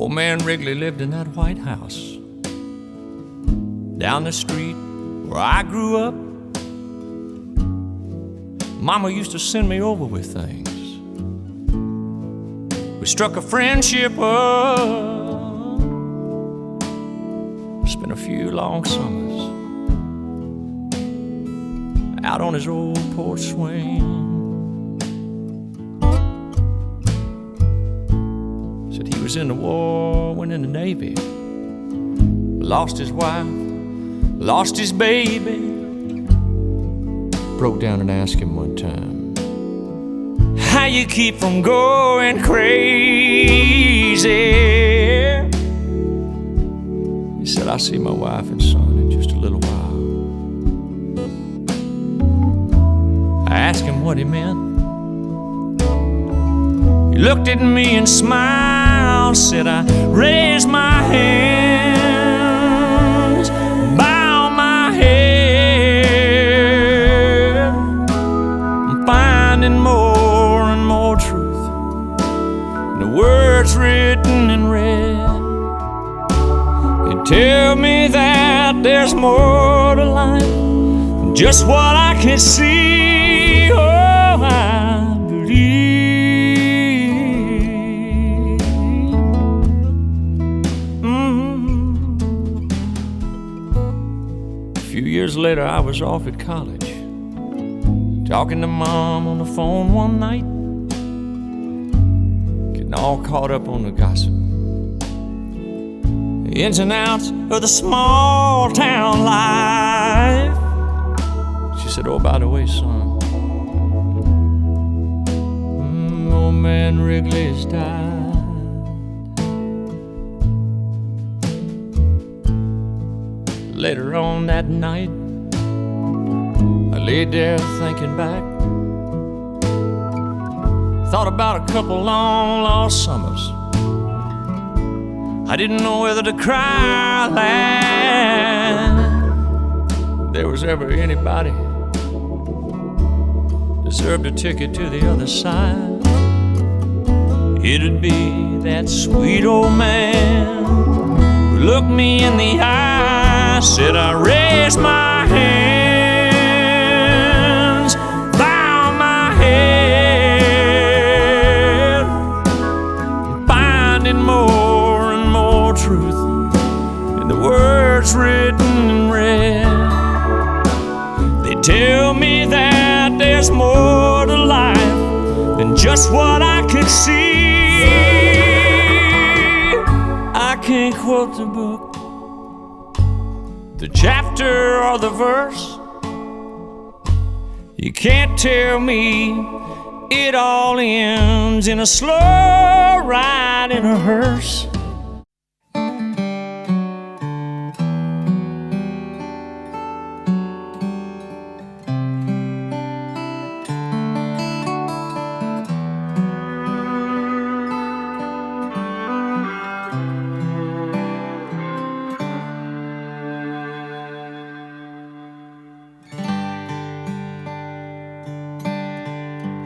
Old man Wrigley lived in that white house down the street where I grew up. Mama used to send me over with things. We struck a friendship up, spent a few long summers out on his old porch swing. Said he was in the war, went in the Navy, lost his wife, lost his baby. Broke down and asked him one time, how you keep from going crazy? He said, I'll see my wife and son in just a little while. I asked him what he meant. He looked at me and smiled, said, I raised my hands, bow my head. I'm finding more and more truth in the words written in red. They tell me that there's more to life than just what I can see. Oh, I believe. A few years later, I was off at college, talking to Mom on the phone one night, getting all caught up on the gossip, the ins and outs of the small town life. She said, oh, by the way, son, old man Wrigley's died. Later on that night, I laid there thinking back, thought about a couple long lost summers. I didn't know whether to cry or laugh. If there was ever anybody deserved a ticket to the other side, it'd be that sweet old man who looked me in the eye, said, I raised my hands, bow my head, finding more and more truth in the words written in red. They tell me that there's more to life than just what I could see. I can't quote the book, the chapter or the verse. You can't tell me it all ends in a slow ride in a hearse.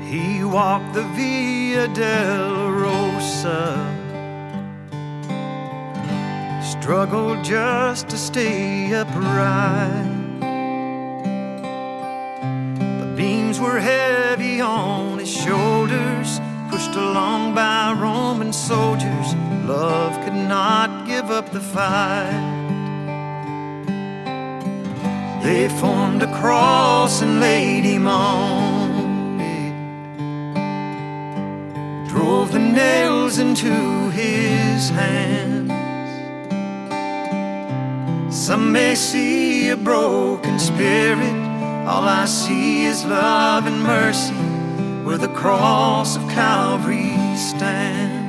He walked the Via Dolorosa, struggled just to stay upright. The beams were heavy on his shoulders, pushed along by Roman soldiers. Love could not give up the fight. They formed a cross and laid him on, drove the nails into his hands. Some may see a broken spirit, all I see is love and mercy where the cross of Calvary stands.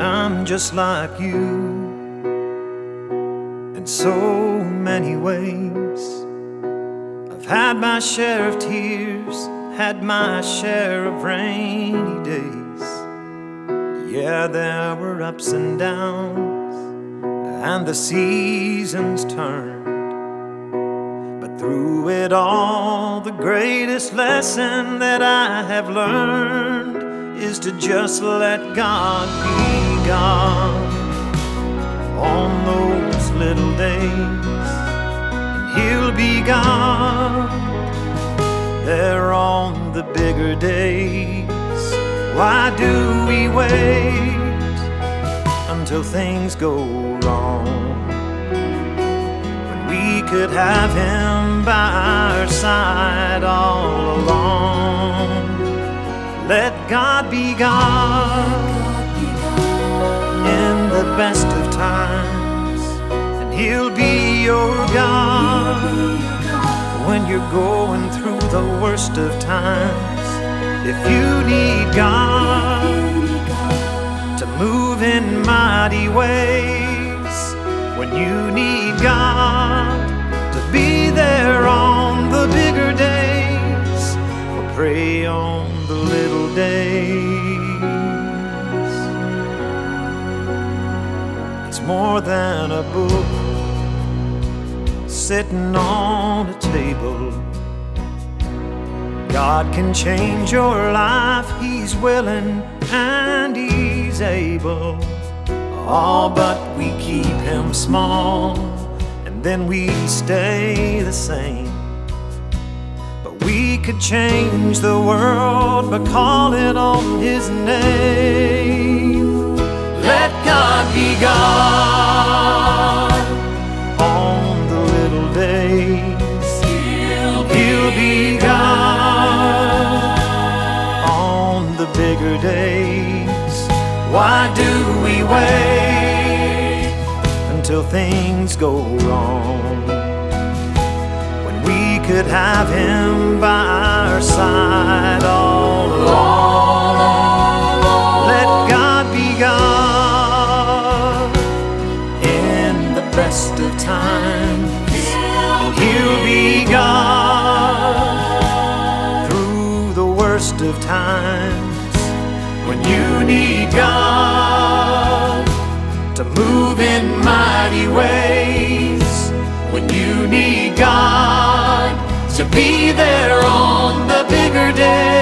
I'm just like you in so many ways. I've had my share of tears, had my share of rainy days. Yeah, there were ups and downs, and the seasons turned. But through it all, the greatest lesson that I have learned is to just let God be God on those little days. He'll be God there on the bigger days. Why do we wait until things go wrong when we could have Him by our side all along? Let God be God in the best of times, and He'll be your God when you're going through the worst of times. If you need God to move in mighty ways, when you need God to be there on the bigger days, or pray on the little days. It's more than a book sitting on a table. God can change your life, He's willing and He's able. Oh, but we keep Him small, and then we stay the same. But we could change the world by calling on His name. Let God be God on the little days. He'll be God bigger days. Why do we wait until things go wrong when we could have Him by our side all along? Let God be God in the best of times. He'll be God through the worst of times. When you need God to move in mighty ways, when you need God to be there on the bigger days.